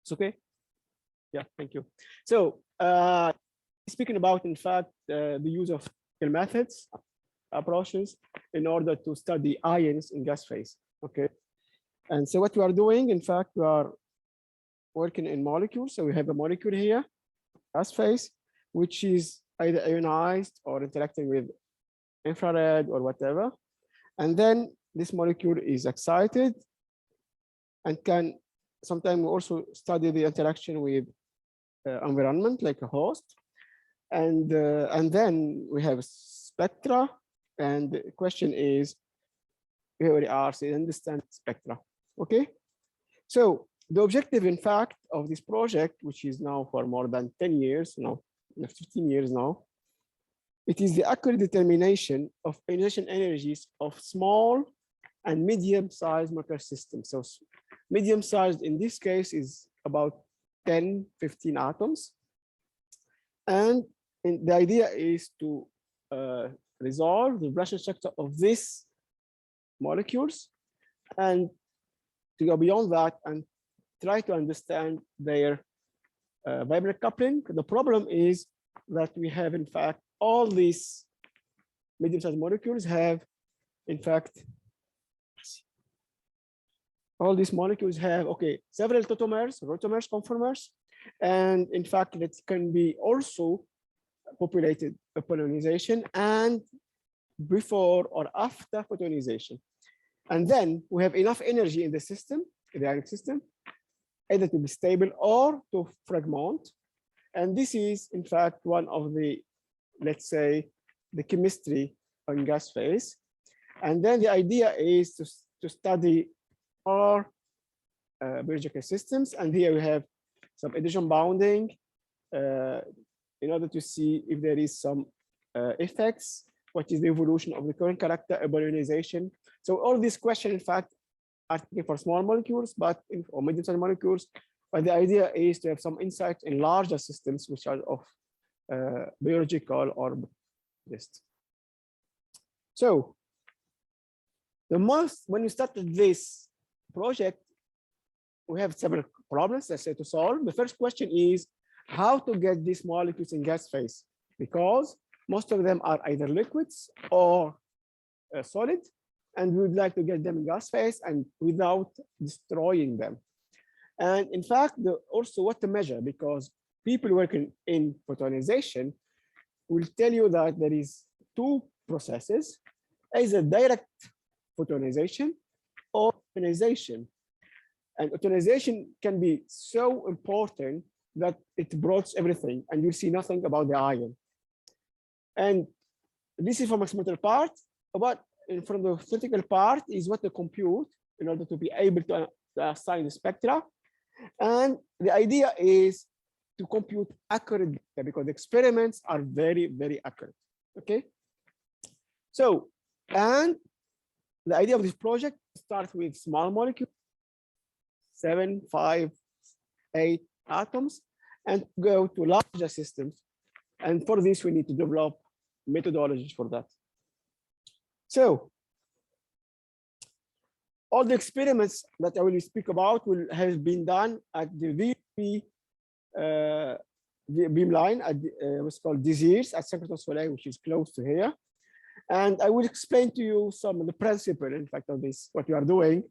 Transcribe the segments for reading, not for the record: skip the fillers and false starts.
It's okay? Yeah, thank you. So speaking about, in fact, the use of methods, approaches in order to study ions in gas phase, okay? And so what we are doing, in fact, we are working in molecules. So we have a molecule here, gas phase, which is either ionized or interacting with infrared or whatever. And then this molecule is excited and can sometimes we also study the interaction with environment like a host. And then we have spectra. And the question is, we already are, so you understand spectra, okay? So the objective, in fact, of this project, which is now for more than 10 years, no, 15 years now, it is the accurate determination of ionization energies of small and medium-sized molecular systems. So medium-sized in this case is about 10, 15 atoms. And the idea is to resolve the vibration structure of these molecules and to go beyond that and try to understand their vibrant coupling. The problem is that we have, in fact, all these medium-sized molecules have, in fact, all these molecules have, okay, several tautomers, rotamers, conformers, and in fact, it can be also populated upon ionization and before or after photoionization. And then we have enough energy in the system, in the ionic system, either to be stable or to fragment. And this is, in fact, one of the, let's say, the chemistry on gas phase. And then the idea is to study our biological systems. And here we have some addition bounding in order to see if there is some effects, what is the evolution of the current character of ionization. So all these questions, in fact, are for small molecules, but or medium-sized molecules. But the idea is to have some insight in larger systems, which are of biological or just. So when we started this project, we have several problems, let's say, to solve. The first question is how to get these molecules in gas phase, because most of them are either liquids or solid, and we would like to get them in gas phase and without destroying them. And in fact, also what to measure, because people working in photoionization will tell you that there is two processes, either direct photoionization or ionization. And ionization can be so important that it bloats everything and you'll see nothing about the ion. And this is from experimental part, but from the theoretical part is what to compute in order to be able to assign the spectra. And the idea is to compute accurate data because the experiments are very, very accurate. Okay. So, and the idea of this project starts with small molecules, 7, 5, 8 atoms, and go to larger systems. And for this, we need to develop methodologies for that. So, all the experiments that I will speak about will have been done at the VP beamline at what's called Desires at Synchrotron Soleil, which is close to here. And I will explain to you some of the principle, in fact, of this, what you are doing,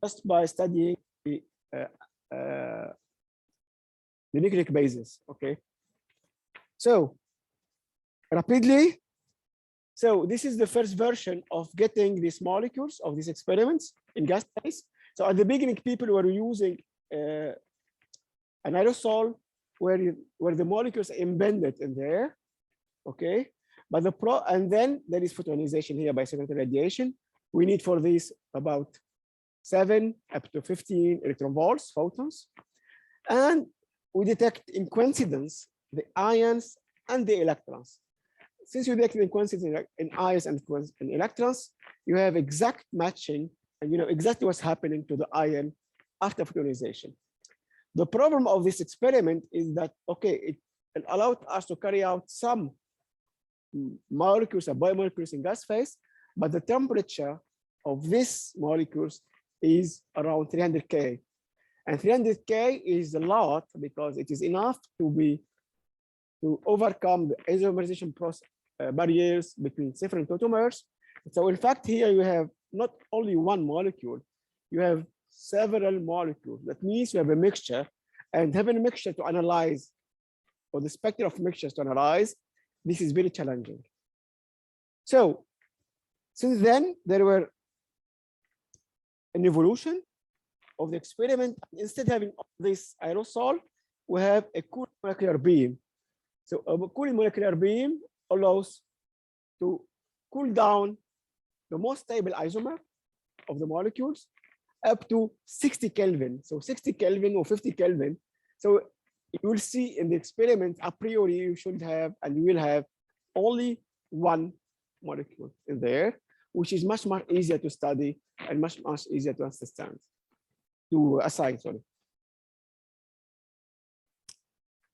just by studying the nucleic bases. Okay. So rapidly. So this is the first version of getting these molecules of these experiments in gas phase. So at the beginning, people were using an aerosol where the molecules are embedded in there. Okay. But and then there is photoionization here by secondary radiation. We need for this about 7 up to 15 electron volts, photons. And we detect in coincidence the ions and the electrons. Since you detect in coincidence in ions and electrons, you have exact matching and you know exactly what's happening to the ion after photoionization. The problem of this experiment is that, okay, it allowed us to carry out some molecules or biomolecules in gas phase, but the temperature of these molecules is around 300 K. And 300K is a lot because it is enough to overcome the isomerization process barriers between different tautomers. So in fact, here you have not only one molecule, you have several molecules. That means you have a mixture, and having a mixture to analyze, or the spectrum of mixtures to analyze, this is very challenging. So since then, there were an evolution of the experiment. Instead of having this aerosol, we have a cool molecular beam. So a cool molecular beam allows to cool down the most stable isomer of the molecules up to 60 Kelvin. So 60 Kelvin or 50 Kelvin. So you will see in the experiment, a priori, you should have, and you will have only one molecule in there, which is much more easier to study and much easier to understand, to assign, sorry.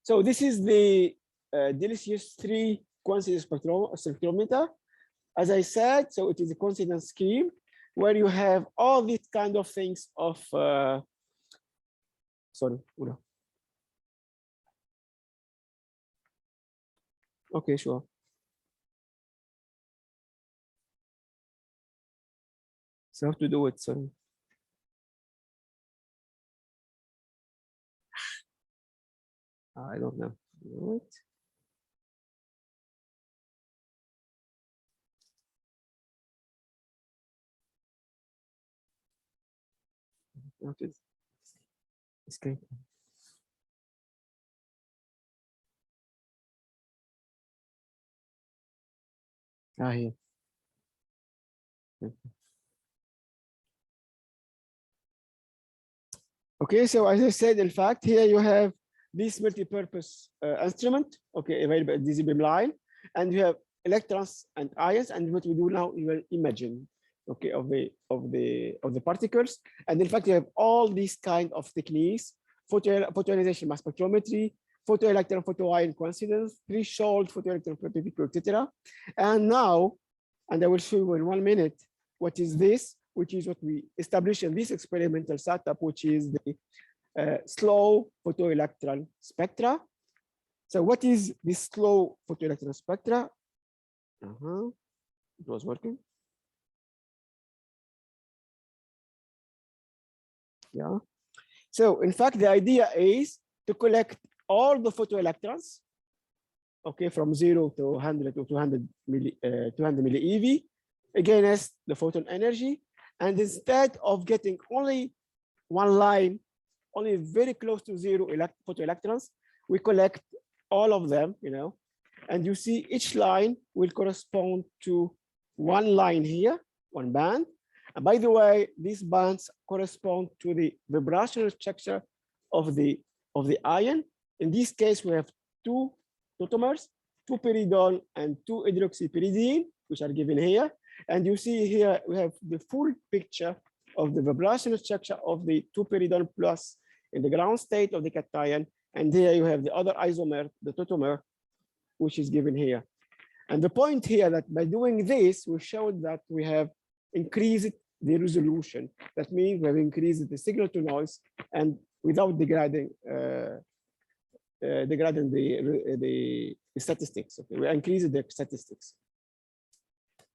So this is the delicious 3 coincidence spectrometer. As I said, so it is a coincidence scheme where you have all these kind of things of, sorry, Ula. Okay, sure. So I have to do it, sorry. I don't know. What? Escape. Here. Okay, so as I said, in fact, here you have this multi-purpose instrument, okay, available at DZ beamline, and you have electrons and ions, and what we do now, you will imagine, okay, of the particles, and in fact, you have all these kind of techniques: photoionization mass spectrometry, photoelectron, photoion coincidence, threshold, photoelectron prototypical, etc. And now, and I will show you in 1 minute what is this, which is what we established in this experimental setup, which is the slow photoelectron spectra. So what is this slow photoelectron spectra? It was working. Yeah. So in fact, the idea is to collect all the photoelectrons, okay, from 0 to 100 to 200 milli eV against the photon energy. And instead of getting only one line, only very close to 0 photoelectrons, we collect all of them, you know, and you see each line will correspond to one line here, one band. And by the way, these bands correspond to the vibrational structure of the ion. In this case, we have 2 tautomers, 2 pyridol and 2 hydroxypyridine, which are given here. And you see here, we have the full picture of the vibrational structure of the 2 pyridol plus in the ground state of the cation. And here you have the other isomer, the tautomer, which is given here. And the point here that by doing this, we showed that we have increased the resolution. That means we have increased the signal to noise and without degrading the statistics. Okay, we increased the statistics.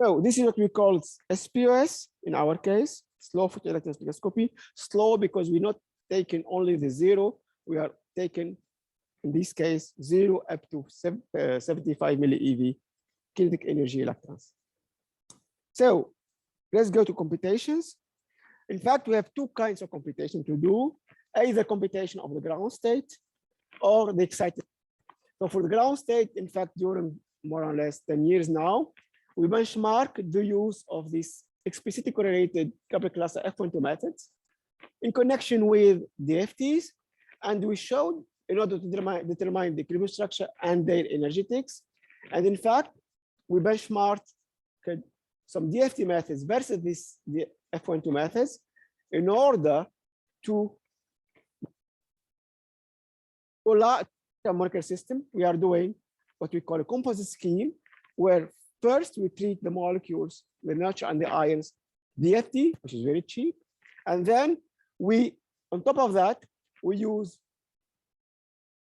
So this is what we call SPOS in our case, slow photoelectron spectroscopy. Slow because we're not taking only the 0, we are taking, in this case, 0 up to 75 milli eV kinetic energy electrons. So let's go to computations. In fact, we have 2 kinds of computation to do, either computation of the ground state or the excited. So for the ground state, in fact, during more or less 10 years now, we benchmark the use of this explicitly correlated coupled cluster F12 methods in connection with DFTs. And we showed in order to determine the equilibrium structure and their energetics. And in fact, we benchmarked some DFT methods versus the F12 methods in order to a molecular system. We are doing what we call a composite scheme, where first we treat the molecules, the nature and the ions, DFT, which is very cheap. And then we, on top of that, we use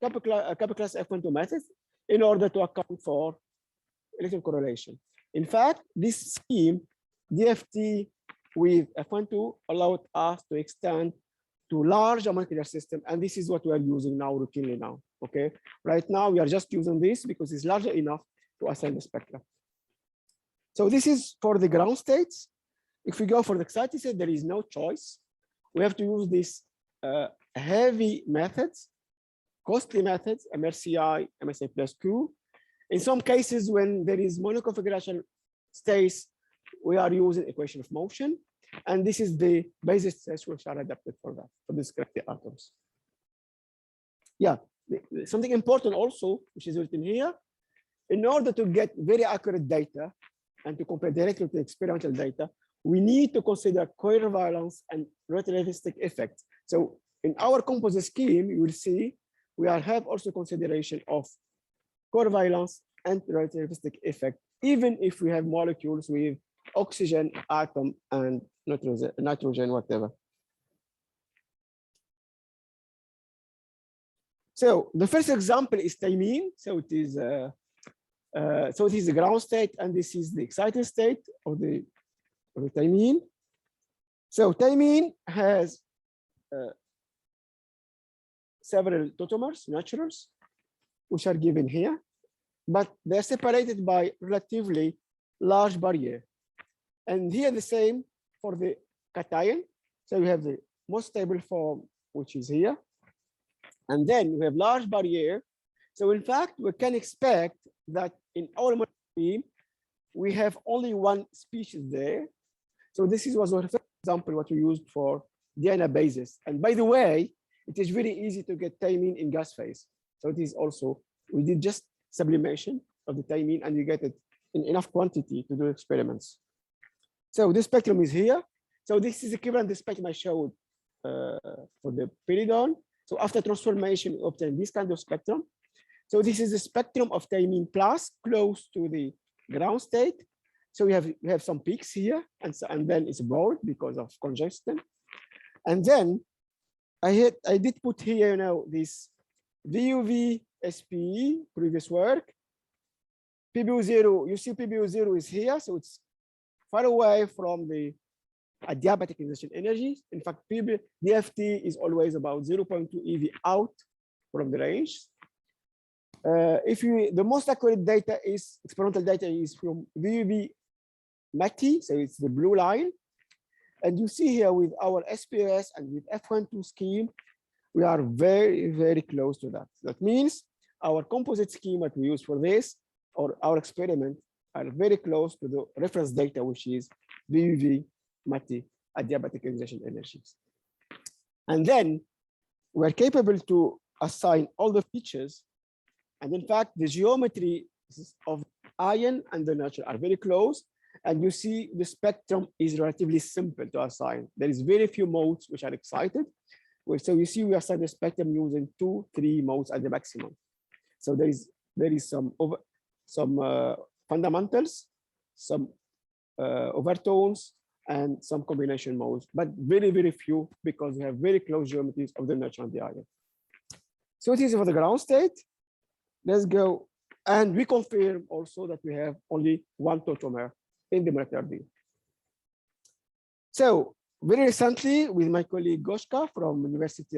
couple class F12 methods in order to account for electron correlation. In fact, this scheme, DFT with F12, allowed us to extend to large molecular system, and this is what we are using now routinely now. Okay, right now we are just using this because it's larger enough to assign the spectra. So this is for the ground states. If we go for the excited state, there is no choice. We have to use these heavy methods, costly methods, MRCI, MSA plus Q. In some cases, when there is monoconfiguration states, we are using equation of motion. And this is the basis tests which are adapted for that, for these corrected atoms. Yeah, something important also, which is written here, in order to get very accurate data and to compare directly to experimental data, we need to consider covalence and relativistic effect. So in our composite scheme, you will see we have also consideration of covalence and relativistic effect, even if we have molecules with oxygen atom and nitrogen, whatever. So the first example is thymine. So it is the ground state, and this is the excited state of the thymine. So thymine has several tautomers, naturals, which are given here, but they're separated by relatively large barrier. And here the same for the cation. So we have the most stable form, which is here. And then we have large barrier. So in fact, we can expect that in our scheme, we have only one species there. So this was one example what we used for Diana basis. And by the way, it is very easy to get thymine in gas phase. So it is also, we did just sublimation of the thymine and you get it in enough quantity to do experiments. So this spectrum is here. So this is equivalent to the spectrum I showed for the pyridine. So after transformation, we obtain this kind of spectrum. So this is the spectrum of thymine plus close to the ground state. So we have some peaks here, and then it's bold because of congestion. And then I did put here, this VUV SPE previous work. PBO0, you see PBO0 is here, so it's far away from the adiabatic ionization energy. In fact, DFT is always about 0.2 eV out from the range. The most accurate data is experimental data is from VUV MATI, so it's the blue line. And you see here with our SPS and with F12 scheme, we are very, very close to that. That means our composite scheme that we use for this, or our experiment, are very close to the reference data, which is VUV MATI adiabatic ionization energies. And then we're capable to assign all the features. And in fact, the geometry of ion and the natural are very close. And you see the spectrum is relatively simple to assign. There is very few modes which are excited. So you see we assign the spectrum using 2-3 modes at the maximum. So there is some fundamentals, some overtones, and some combination modes, but very, very few because we have very close geometries of the natural and the ion. So it is for the ground state. Let's go. And we confirm also that we have only one tautomer in the molecular beam. So very recently, with my colleague Goshka from University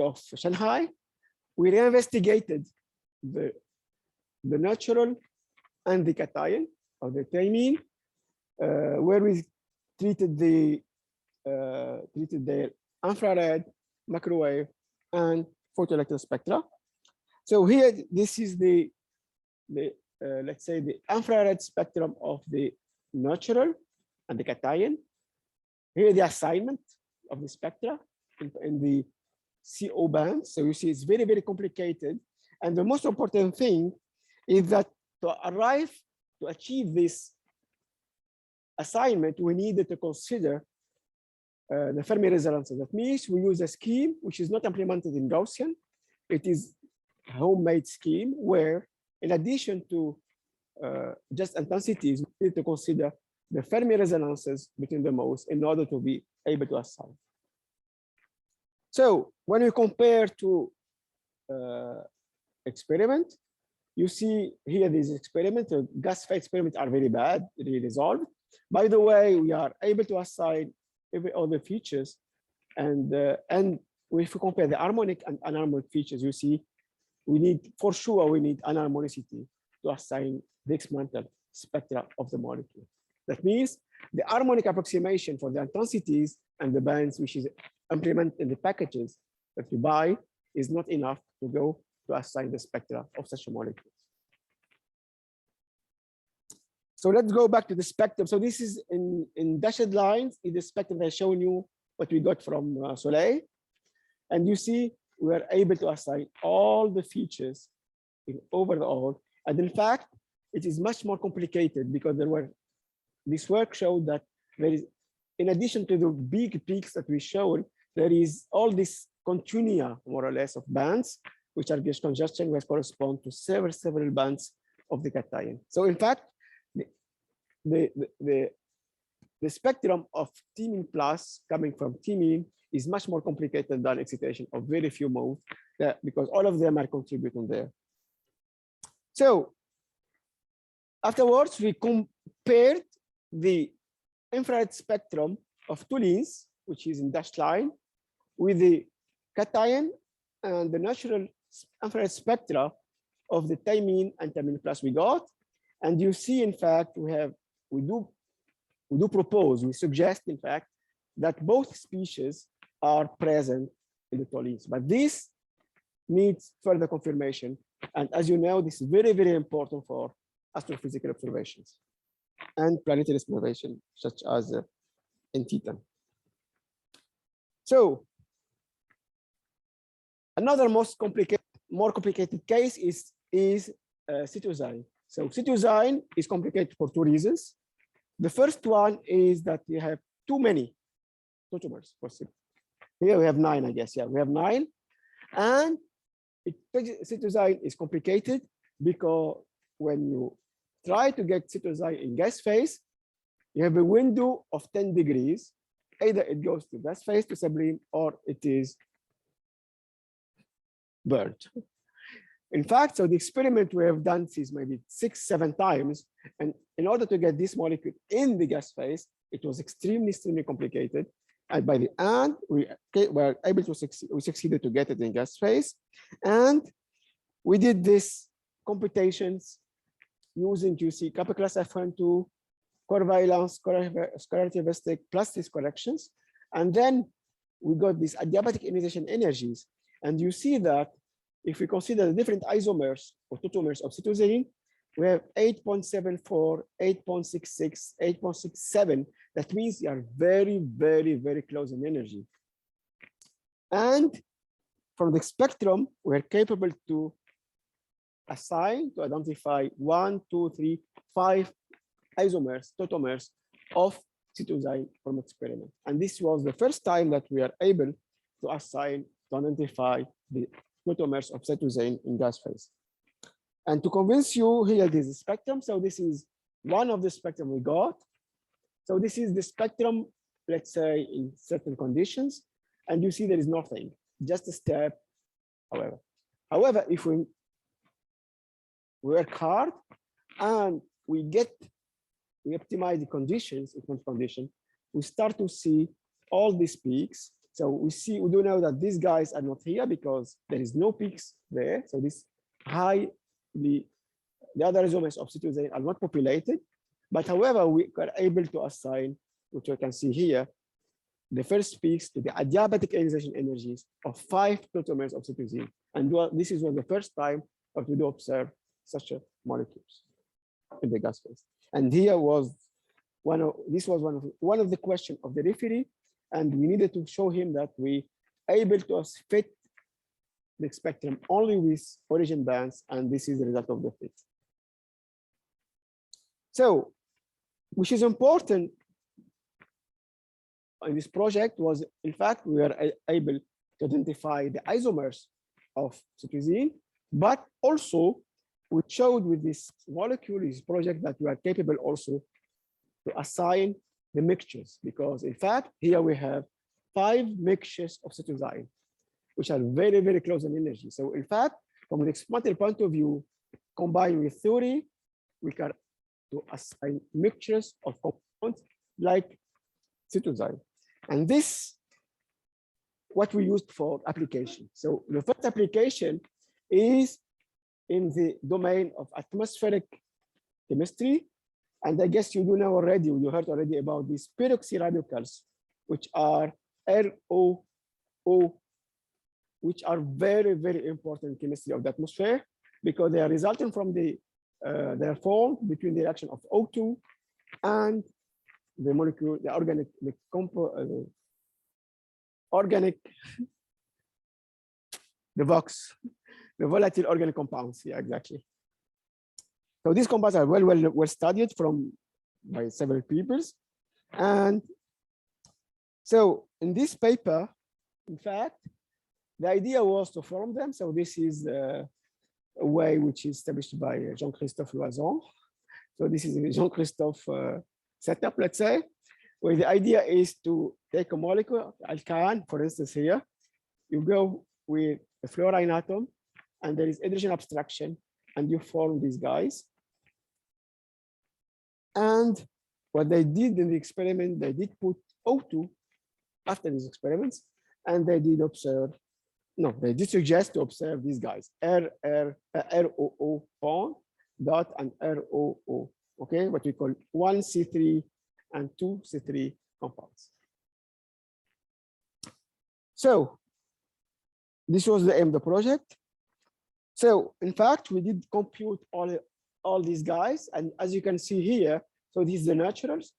of Shanghai, we reinvestigated the natural and the cation of the thymine, where we treated the infrared, microwave, and photoelectron spectra. So here, this is the let's say the infrared spectrum of the natural and the cation. Here the assignment of the spectra in the CO band. So you see it's very, very complicated. And the most important thing is that to achieve this assignment, we needed to consider the Fermi resonances. That means we use a scheme which is not implemented in Gaussian. It is a homemade scheme where, in addition to just intensities, we need to consider the Fermi resonances between the modes in order to be able to assign. So when we compare to experiment, you see here these experiments, the gas phase experiments are very bad, really resolved. By the way, we are able to assign every other features, and if we compare the harmonic and anharmonic features, you see we need, for sure, we need anharmonicity to assign the experimental spectra of the molecule. That means the harmonic approximation for the intensities and the bands which is implemented in the packages that you buy is not enough to go to assign the spectra of such a molecule. So let's go back to the spectrum. So this is in dashed lines is the spectrum I've shown you what we got from Soleil. And you see we are able to assign all the features in overall. And in fact, it is much more complicated because this work showed that there is, in addition to the big peaks that we showed, there is all this continuum, more or less, of bands, which are gas congestion, which correspond to several bands of the cation. So in fact, the spectrum of T-mean plus coming from T-mean is much more complicated than excitation of very few modes, because all of them are contributing there. So afterwards, we compared the infrared spectrum of toluenes, which is in dashed line, with the cation and the natural infrared spectra of the T-mean and T-mean plus we got. And you see, in fact, we do propose, we suggest, in fact, that both species are present in the toluenes. But this needs further confirmation. And as you know, this is very, very important for astrophysical observations and planetary exploration, such as in Titan. So another more complicated case is cytosine. So cytosine is complicated for two reasons. The first one is that you have too many tautomers. Here we have 9, I guess. Yeah, we have 9. And cytosine is complicated because when you try to get cytosine in gas phase, you have a window of 10 degrees. Either it goes to gas phase to sublime, or it is burnt. In fact, so the experiment we have done is maybe 6-7 times. And in order to get this molecule in the gas phase, it was extremely complicated. And by the end, we were able to succeed. We succeeded to get it in gas phase. And we did this computations using QC kappa class F12, covalence, relativistic, plus these corrections. And then we got these adiabatic ionization energies. And you see that if we consider the different isomers or tautomers of cytosine, we have 8.74, 8.66, 8.67. That means they are very, very, very close in energy. And from the spectrum, we're capable to assign, to identify 1, 2, 3, 5 isomers, tautomers of cytosine from experiment. And this was the first time that we are able to assign, to identify the tautomers of cytosine in gas phase. And to convince you, here is the spectrum. So this is one of the spectrum we got. So this is the spectrum, let's say, in certain conditions. And you see there is nothing, just a step, however. However, if we work hard and we optimize the conditions, we start to see all these peaks. So we do know that these guys are not here because there is no peaks there. So this the other isomers of cytosine are not populated. But however, we are able to assign, which you can see here, the first peaks to the adiabatic ionization energies of 5 tautomers of cytosine. And this is the first time that we do observe such molecules in the gas phase. And here was one of the questions of the referee. And we needed to show him that we able to fit the spectrum only with origin bands, and this is the result of the fit. So, which is important in this project was, in fact, we were able to identify the isomers of cytosine, but also we showed with this molecule, this project, that we are capable also to assign the mixtures, because in fact, here we have 5 mixtures of cytosine. which are very, very close in energy. So in fact, from the experimental point of view, combined with theory, we can to assign mixtures of compounds like cytosine. And this what we used for application. So the first application is in the domain of atmospheric chemistry. And I guess you do know already, you heard already about these peroxy radicals, which are ROO, which are very, very important in chemistry of the atmosphere because they are resulting from they are formed between the reaction of O2 and the molecule, the volatile organic compounds. Yeah, exactly. So these compounds are well studied by several peoples. And so in this paper, in fact, the idea was to form them. So this is a way which is established by Jean-Christophe Loison. So this is a Jean-Christophe setup, let's say, where the idea is to take a molecule, alkyne, for instance here, you go with a fluorine atom, and there is hydrogen abstraction, and you form these guys. And what they did in the experiment, they did put O2 after these experiments, and they did observe, no, they did suggest to observe these guys, ROO bond dot and ROO, okay, what we call 1C3 and 2C3 compounds. So this was the aim of the project. So in fact, we did compute all these guys. And as you can see here, so this is the naturals.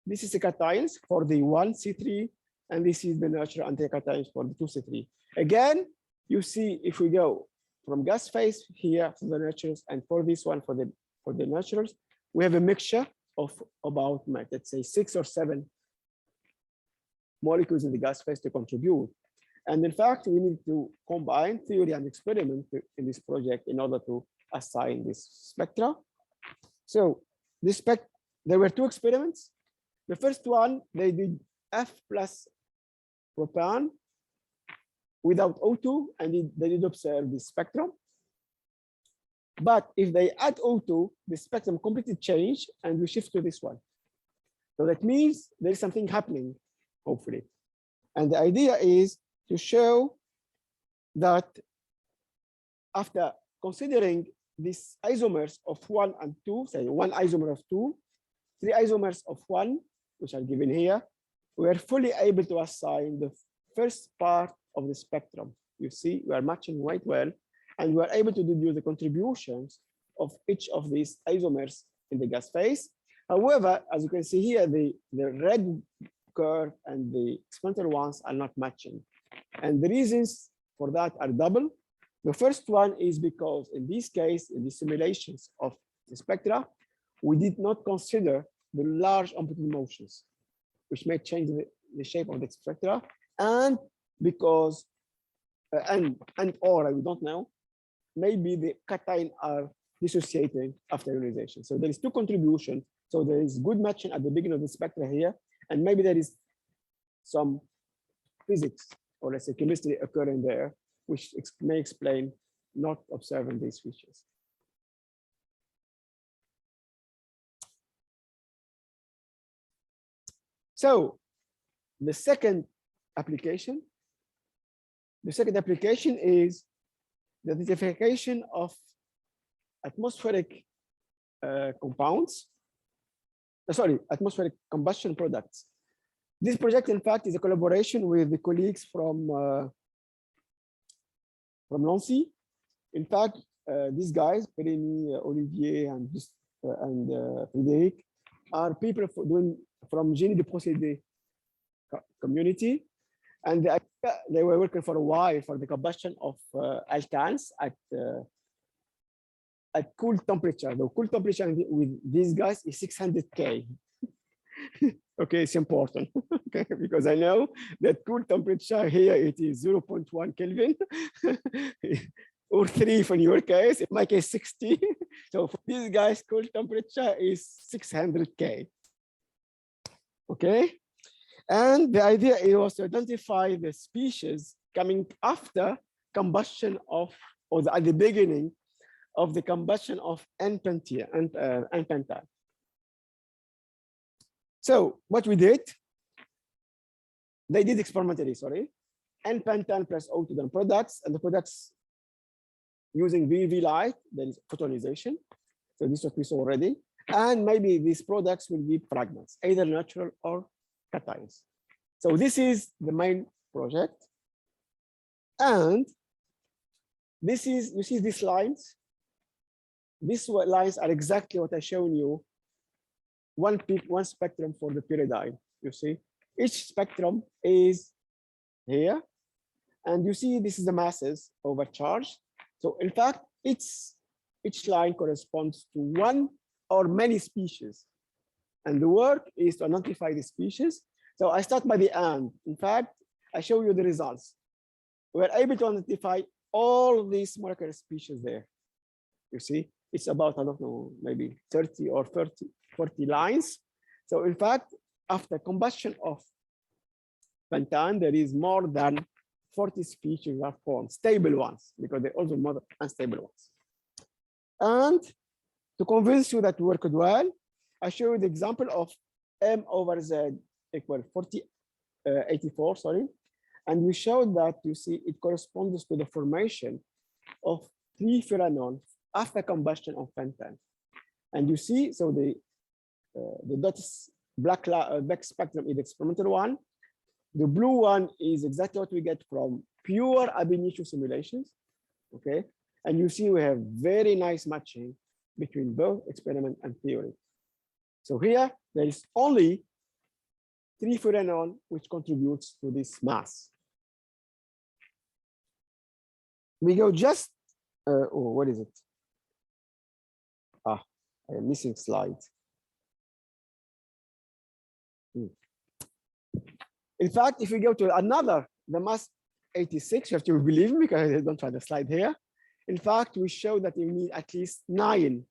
This is the cations for the 1C3, and this is the natural antications for the 2C3. Again, you see if we go from gas phase here for the naturals, and for this one for the naturals, we have a mixture of about, let's say, 6 or 7 molecules in the gas phase to contribute. And in fact, we need to combine theory and experiment in this project in order to assign this spectra. So there were 2 experiments. The first one, they did F plus propan without O2, and they did observe the spectrum. But if they add O2, the spectrum completely changed, and we shift to this one. So that means there's something happening, hopefully. And the idea is to show that after considering these isomers of 1 and 2, say 1 isomer of 2, 3 isomers of 1, which are given here, we are fully able to assign the first part of the spectrum. You see, we are matching quite well, and we are able to deduce the contributions of each of these isomers in the gas phase. However, as you can see here, the red curve and the experimental ones are not matching. And the reasons for that are double. The first one is because in this case, in the simulations of the spectra, we did not consider the large amplitude motions, which may change the shape of the spectra, and because, or we don't know, maybe the cation are dissociating after ionization. So there is 2 contributions. So there is good matching at the beginning of the spectra here, and maybe there is some physics or let's say chemistry occurring there, which may explain not observing these features. So the second application is the identification of atmospheric compounds, atmospheric combustion products. This project, in fact, is a collaboration with the colleagues from Nancy. In fact, these guys, Pérémy, Olivier, and Frédéric, are people from Génie de Procédés community, and they were working for a while for the combustion of alkanes at cool temperature. The cool temperature with these guys is 600 K. Okay, it's important, okay, because I know that cool temperature here it is 0.1 Kelvin or 3 for your case. In my case, 60. So for these guys, cool temperature is 600 K. Okay, and the idea was to identify the species coming after combustion of, or at the beginning of the combustion of N-pentyl and N-pentyl. So what we did, they did experimentally, sorry, N-pentyl plus O2 products, and the products using UV light, there is photonization. So this is what we saw already. And maybe these products will give fragments, either natural or cations. So this is the main project. And this is, you see these lines? These lines are exactly what I shown you. One peak, one spectrum for the pyridine. You see, each spectrum is here. And you see this is the masses overcharged. So in fact, each line corresponds to one or many species. And the work is to identify the species. So I start by the end. In fact, I show you the results. We're able to identify all these molecular species there. You see, it's about, I don't know, maybe 30 or 40 lines. So in fact, after combustion of pentane, there is more than 40 species are formed, stable ones, because they're also more unstable ones. And to convince you that it worked well, I show you the example of M over Z equal 84, sorry. And we showed that, you see, it corresponds to the formation of 3-furanol after combustion of pentane. And you see, so the dotted black spectrum is the experimental one. The blue one is exactly what we get from pure ab initio simulations, okay? And you see we have very nice matching between both experiment and theory. So here, there is only 3-furanol which contributes to this mass. We go just, oh, what is it? Ah, I am missing slides. In fact, if we go to another, the mass 86, you have to believe me because I don't have the slide here. In fact, we show that you need at least 9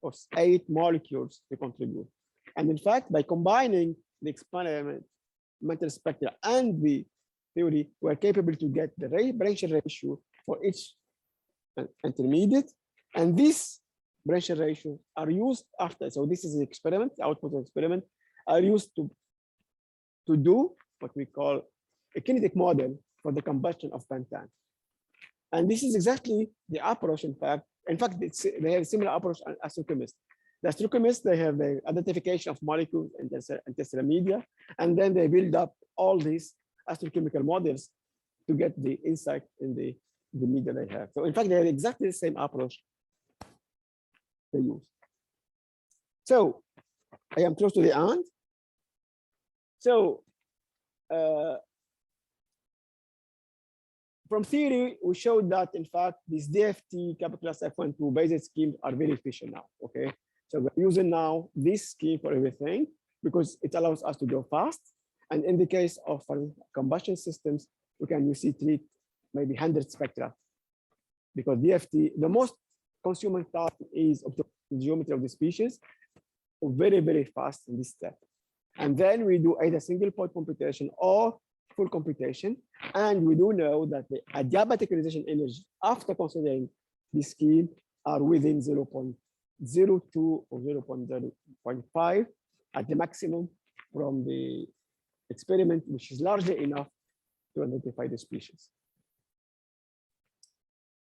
or 8 molecules to contribute. And in fact, by combining the experimental spectra and the theory, we're capable to get the branch ratio for each intermediate. And these branch ratios are used after. So this is the experiment, the output of the experiment, are used to do what we call a kinetic model for the combustion of pentane. And this is exactly the approach, in fact. In fact, they have a similar approach as astrochemists. The astrochemists, they have the identification of molecules and interstellar media, and then they build up all these astrochemical models to get the insight in the media they have. So in fact, they have exactly the same approach they use. So I am close to the end. So from theory, we showed that, in fact, these DFT capital class F12 based schemes are very efficient now, okay? So we're using now this scheme for everything because it allows us to go fast. And in the case of combustion systems, we can treat maybe 100 spectra because DFT, the most consuming task is the geometry of the species, very, very fast in this step. And then we do either single point computation or full computation. And we do know that the adiabatic ionization energy after considering this scheme are within 0.02 or 0.05 at the maximum from the experiment, which is largely enough to identify the species.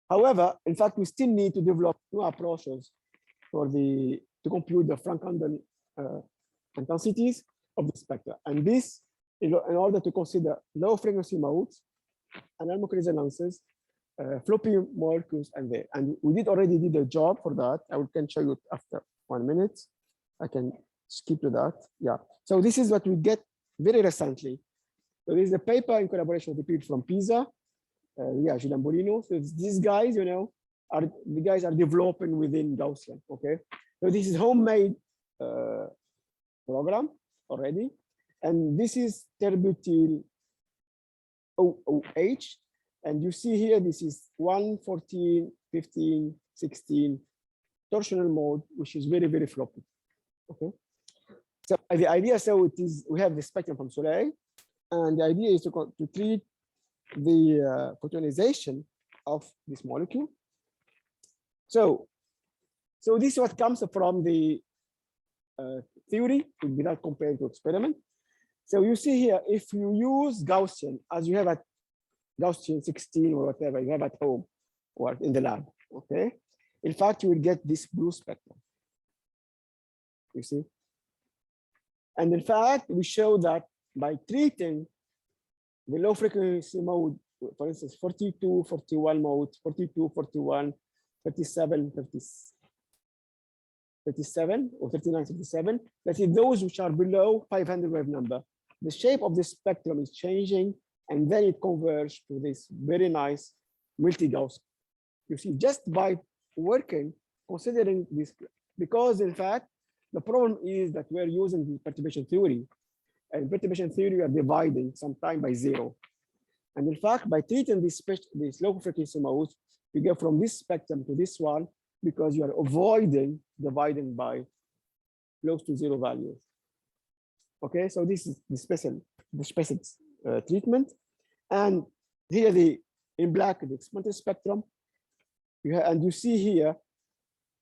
However, in fact, we still need to develop new approaches to compute the Frank-Condon intensities of the spectra. And this, in order to consider low frequency modes, anamorphic resonances, floppy molecules, and we already did a job for that. I can show you after 1 minute. I can skip to that. Yeah. So this is what we get very recently. So this is a paper in collaboration with the people from Pisa. Yeah, Gilambolino. So these guys, the guys are developing within Gaussian. Okay. So this is homemade program already. And this is terbutyl OOH. And you see here, this is 1, 14, 15, 16 torsional mode, which is very, very floppy. Okay. So the idea, so it is, we have the spectrum from Soleil, and the idea is to treat the photonization of this molecule. So this is what comes from the theory without comparing to experiment. So you see here, if you use Gaussian as you have at Gaussian 16 or whatever you have at home or in the lab, okay? In fact, you will get this blue spectrum. You see? And in fact, we show that by treating the low frequency mode, for instance, 42, 41 mode, 42, 41, 37, 37 or 39, 37, let's say those which are below 500 wave number, the shape of the spectrum is changing, and then it converges to this very nice multi-Gauss. You see, just by working, considering this, because in fact, the problem is that we're using the perturbation theory, and perturbation theory we are dividing sometime by 0. And in fact, by treating this low frequency modes, you go from this spectrum to this one because you are avoiding dividing by close to 0 values. Okay, so this is the special treatment. And here in black, the experimental spectrum. And you see here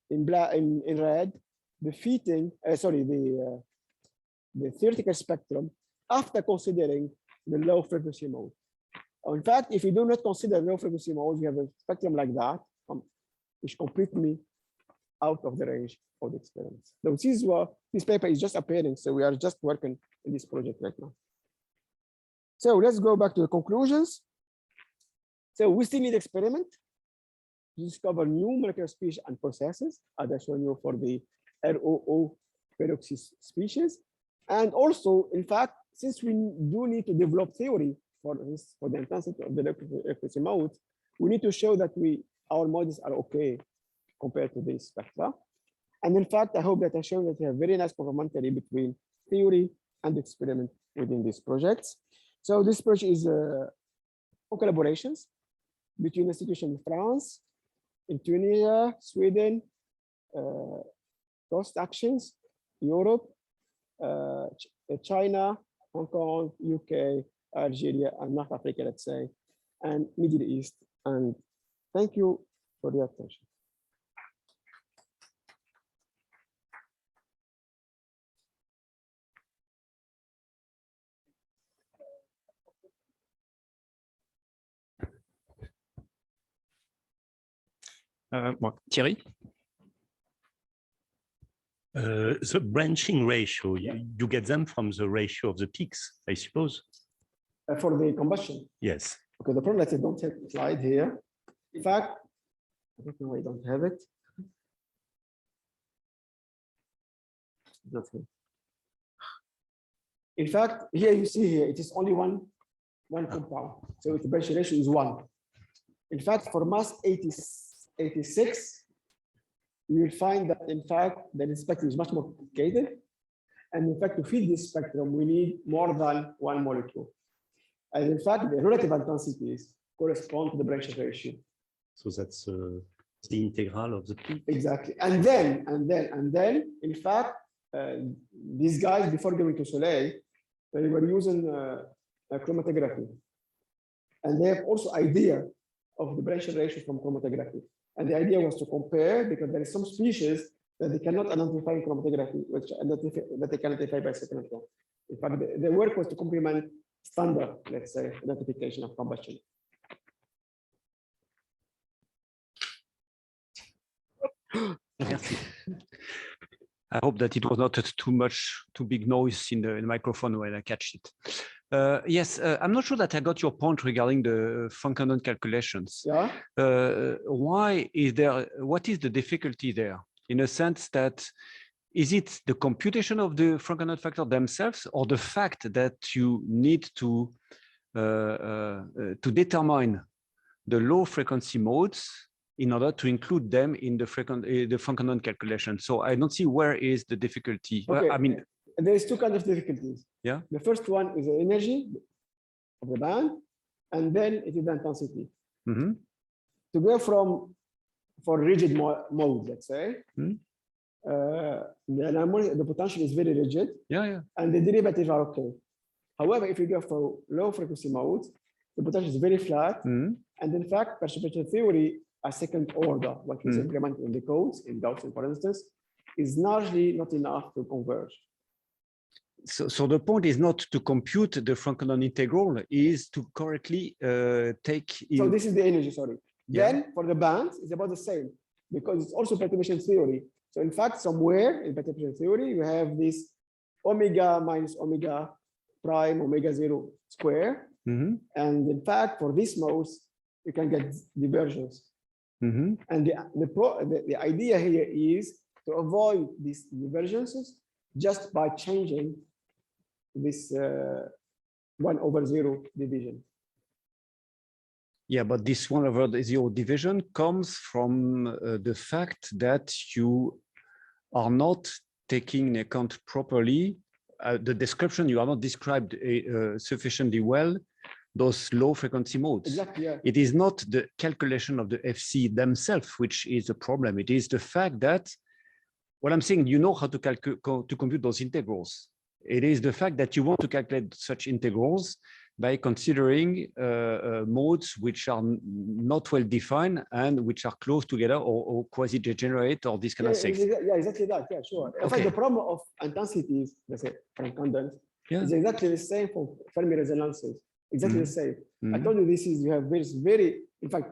in black, in red, the fitting, the theoretical spectrum after considering the low frequency mode. In fact, if you do not consider low frequency modes, you have a spectrum like that, which completely out of the range of the experiments. So this paper is just appearing, so we are just working in this project right now. So let's go back to the conclusions. So we still need experiment to discover new molecular species and processes, as I showed you for the ROO peroxy species. And also, in fact, since we do need to develop theory for the intensity of the frequency modes, we need to show that our models are okay compared to this spectra. And in fact, I hope that I showed that we have very nice complementary between theory and experiment within these projects. So this project is collaborations between institutions in France, in Tunisia, Sweden, cost actions, Europe, China, Hong Kong, UK, Algeria, and North Africa, let's say, and Middle East. And thank you for your attention. Thierry? The branching ratio, you get them from the ratio of the peaks, I suppose? For the combustion? Yes. Okay, the problem is I don't have a slide here. In fact, I don't know why I don't have it. In fact, here you see here, it is only one compound. So the branching ratio is 1. In fact, for mass 86, you will find that in fact the spectrum is much more complicated, and in fact to feed this spectrum we need more than one molecule, and in fact the relative intensities correspond to the branching ratio. So that's the integral of the peak. Exactly, and then in fact these guys before going to Soleil they were using chromatography, and they have also idea of the branching ratio from chromatography. And the idea was to compare, because there is some species that they cannot identify in chromatography, that they can identify by cyclotron. In fact, the work was to complement standard, let's say, identification of combustion. I hope that it was not too big noise in the microphone when I catch it. Yes, I'm not sure that I got your point regarding the Frank-Condon calculations. Yeah. What is the difficulty there? In a sense that, is it the computation of the Frank-Condon factor themselves, or the fact that you need to determine the low frequency modes in order to include them in the Frank-Condon calculation? So I don't see where is the difficulty. Okay. I mean, there is two kinds of difficulties. Yeah. The first one is the energy of the band, and then it is the intensity. Mm-hmm. To go for rigid mode, let's say, Mm-hmm. The potential is very rigid. Yeah. And the derivatives are okay. However, if you go for low frequency modes, the potential is very flat. And in fact, perturbation theory, a second order, what is implemented in the codes, in Gaussian, for instance, is largely not enough to converge. So the point is not to compute the Franklin integral, is to correctly take in. So this is the energy, sorry. Yeah. Then for the bands, it's about the same because it's also perturbation theory. So in fact, somewhere in perturbation theory, you have this omega minus omega prime omega 0 square. And in fact, for these modes, you can get divergence. And the idea here is to avoid these divergences just by changing this 1/0 division. Yeah, but this 1/0 division comes from the fact that you are not taking into account properly the description. You are not described sufficiently well those low frequency modes. Exactly. Yeah. It is not the calculation of the FC themselves which is the problem. It is the fact that what I'm saying, you know how to compute those integrals. It is the fact that you want to calculate such integrals by considering modes which are not well defined and which are close together or quasi-degenerate or this kind of things. Yeah, exactly that. Yeah, sure. In fact, the problem of intensities, let's say, Frank-Condon, is exactly the same for Fermi resonances. Exactly the same. I told you this is, you have very, in fact,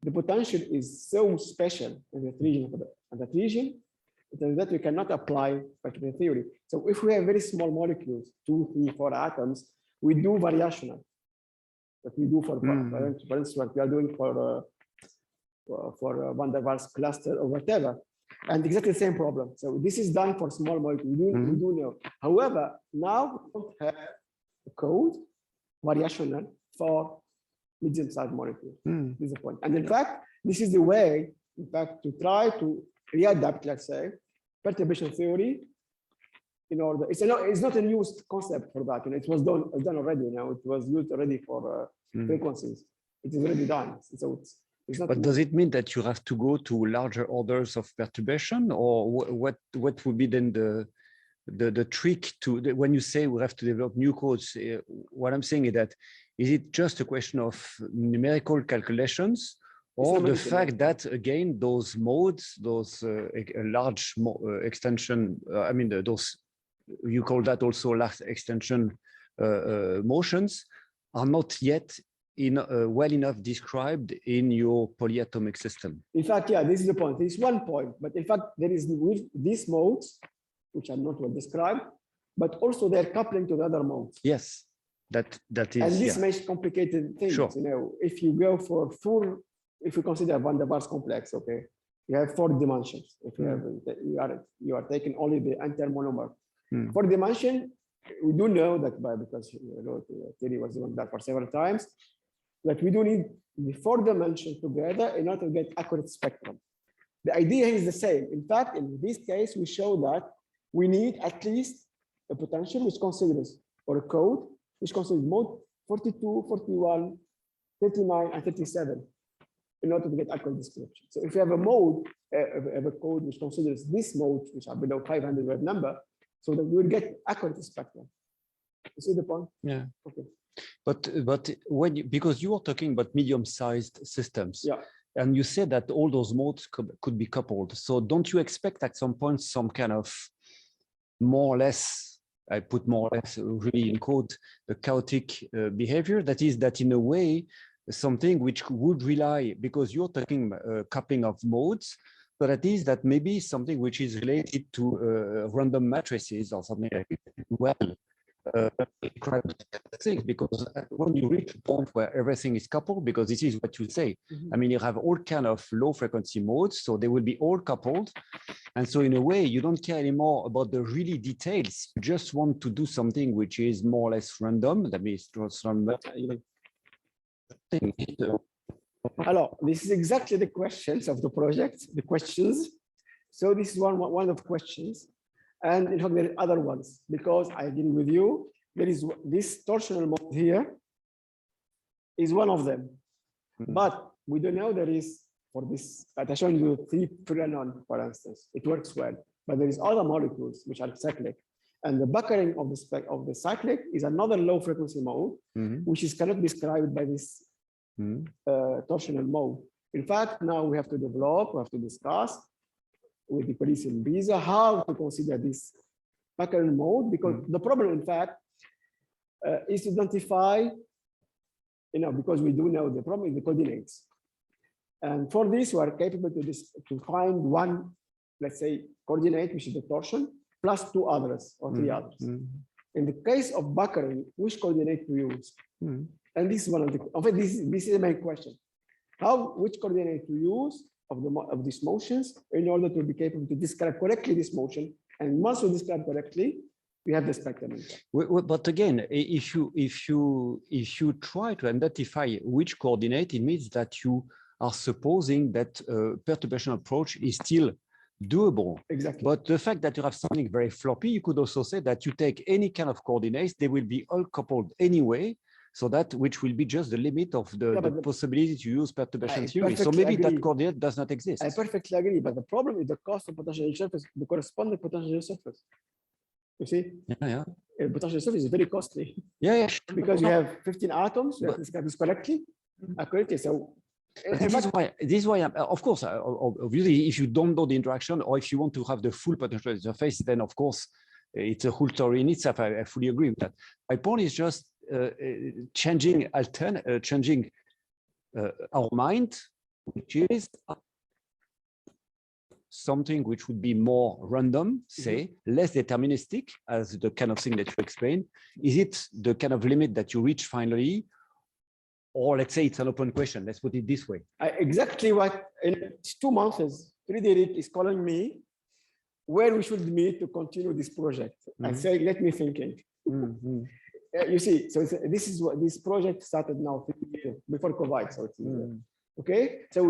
the potential is so special in that region, that we cannot apply perturbation theory. So if we have very small molecules, 2, 3, 4 atoms, we do variational. That we do for instance, what we are doing for Van der Waals cluster or whatever, and exactly the same problem. So this is done for small molecules. We do know. However, now we don't have a code variational for medium-sized molecules. This is the point. And in fact, this is the way, in fact, to try to readapt, let's say, perturbation theory in order. It's not a new concept for that. It was done already. It was used already for frequencies. It is already done. So it's not. But does it mean that you have to go to larger orders of perturbation, or what would be then the trick to when you say we have to develop new codes? What I'm saying is that is it just a question of numerical calculations, or the fact that again those modes, those large extension, I mean those you call that also large extension motions are not yet well enough described in your polyatomic system? In fact, yeah, this is the point. This is one point, but in fact there is these modes which are not well described, but also they're coupling to the other modes. Yes, that is. And this makes complicated things. Sure. If you go for full, if you consider Van der Waals complex, okay, you have 4 dimensions. If you have, you are taking only the intermonomer. 4 dimension, we do know that because Thierry was doing that for several times, that we do need the 4 dimensions together in order to get accurate spectrum. The idea is the same. In fact, in this case, we show that we need at least a potential which considers, or a code which considers mode 42, 41, 39, and 37 in order to get accurate description. So if you have a mode, have a code which considers this mode, which are below 500 wave number, so that we will get accurate spectrum. You see the point? Yeah. Okay. But when because you are talking about medium-sized systems. Yeah. And you said that all those modes could be coupled. So don't you expect at some point some kind of more or less, I put more or less really in quote, a chaotic behavior? That is that in a way, something which would rely, because you're talking coupling of modes, but that is that maybe something which is related to random matrices or something like that. Because when you reach a point where everything is coupled, because this is what you say, I mean, you have all kind of low frequency modes, so they will be all coupled. And so in a way, you don't care anymore about the really details. You just want to do something which is more or less random. That means random. Alors, this is exactly the questions of the project, the questions. So this is one of the questions. And in fact, there are other ones, because I agree with you. There is this torsional mode here is one of them. But we don't know there is, for this, I showed you 3-pyranol, for instance. It works well. But there is other molecules which are cyclic. And the buckering of the cyclic is another low frequency mode, which is cannot be described by this torsional mode. In fact, now we have to discuss with the police in Visa how to consider this buckering mode, because the problem, in fact, is to identify, because we do know the problem is the coordinates. And for this, we are capable to find one, let's say, coordinate, which is the torsion, plus two others or three others. In the case of buckering, which coordinate to use? And this is one of the, this is the main question. Which coordinate to use of these motions in order to be capable to describe correctly this motion? And once we describe correctly, we have the spectrum. But again, if you try to identify which coordinate, it means that you are supposing that perturbation approach is still doable. Exactly. But the fact that you have something very floppy, you could also say that you take any kind of coordinates, they will be all coupled anyway, so that which will be just the limit of the possibility to use perturbation theory. So maybe that coordinate does not exist. I perfectly agree, but the problem is the cost of potential surface, the corresponding potential surface. You see? Yeah. Potential surface is very costly. Yeah, sure. Because you have 15 atoms, you have to describe this correctly, accurately. So this is why of course, obviously, if you don't know the interaction, or if you want to have the full potential surface, then of course it's a whole story in itself. I fully agree with that. My point is just changing our mind, which is something which would be more random, say, less deterministic, as the kind of thing that you explained. Is it the kind of limit that you reach finally? Or let's say it's an open question. Let's put it this way. Exactly what in 2 months, Frédéric is calling me where we should meet to continue this project. I say, let me thinking. You see, so this is what this project started now before COVID. So it's okay. So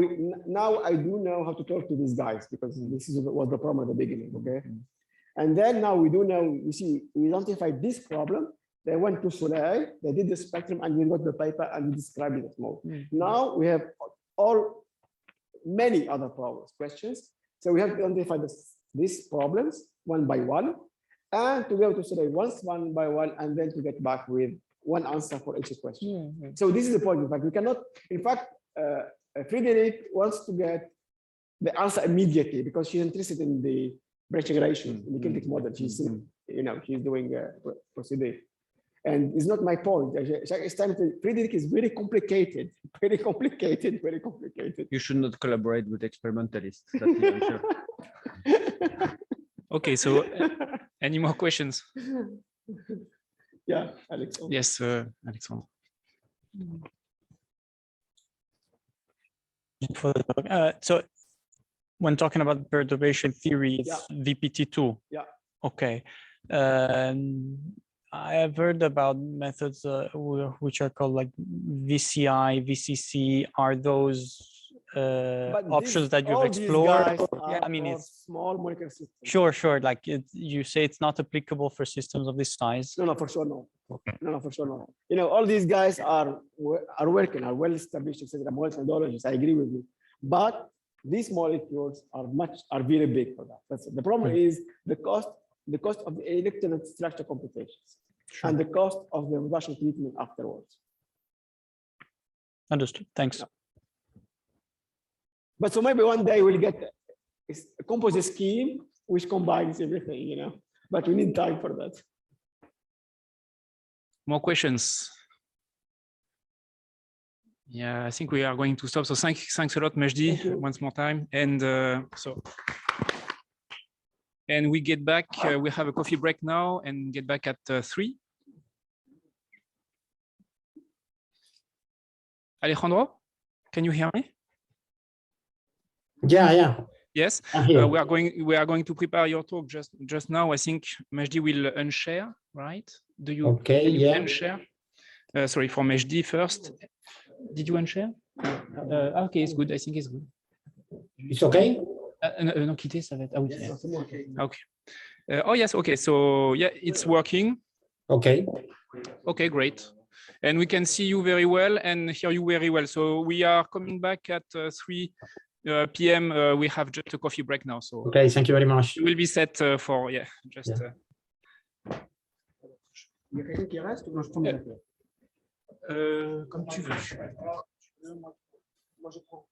now I do know how to talk to these guys, because this was the problem at the beginning. Okay, and then now we do know. You see, we identified this problem. They went to Soleil, they did the spectrum, and we got the paper and we described it as mode. Now we have many other questions. So we have to identify these problems one by one, and to go to Soleil once one by one, and then to get back with one answer for each question. So this is the point. In fact, we cannot. In fact, Frédéric wants to get the answer immediately because she's interested in the branching ratio, in the kinetic model. She's, she's doing procedure. And it's not my point. It's time to, Frédéric is very complicated. You should not collaborate with experimentalists. That's sure. Okay, so any more questions? Yeah, Alexandre. Yes, Alexandre. So when talking about perturbation theory, it's VPT2. Yeah. Okay. I have heard about methods which are called like VCI, VCC. Are those options that you've explored? Yeah, I mean, it's small molecular systems. Sure. Like you say, it's not applicable for systems of this size. No, for sure no. Okay. No, for sure no. All these guys are working, are well established, etc. Methodologies. I agree with you, but these molecules are very big for that. That's it. The problem is the cost of the electron structure computations, and the cost of the reduction treatment afterwards. Understood. Thanks. But so maybe one day we'll get a composite scheme which combines everything, but we need time for that. More questions? Yeah, I think we are going to stop. So thanks a lot, Majdi, once more time. And and we get back, we have a coffee break now and get back at 3. Alejandro, can you hear me? Yeah. Yes, we are going to prepare your talk just now. I think Majdi will unshare, right? Do you? Okay, unshare? Sorry, for Majdi first. Did you unshare? Okay, it's good. I think it's good. It's okay. Non, quitter, ça va être. Ah oui. Okay. Oh yes. Okay. So yeah, it's working. Okay. Okay, great. And we can see you very well and hear you very well. So we are coming back at 3 p.m. We have just a coffee break now. So okay, thank you very much. You will be set for just. Il y a quelqu'un qui reste ou je prends Comme tu veux. Moi, je prends.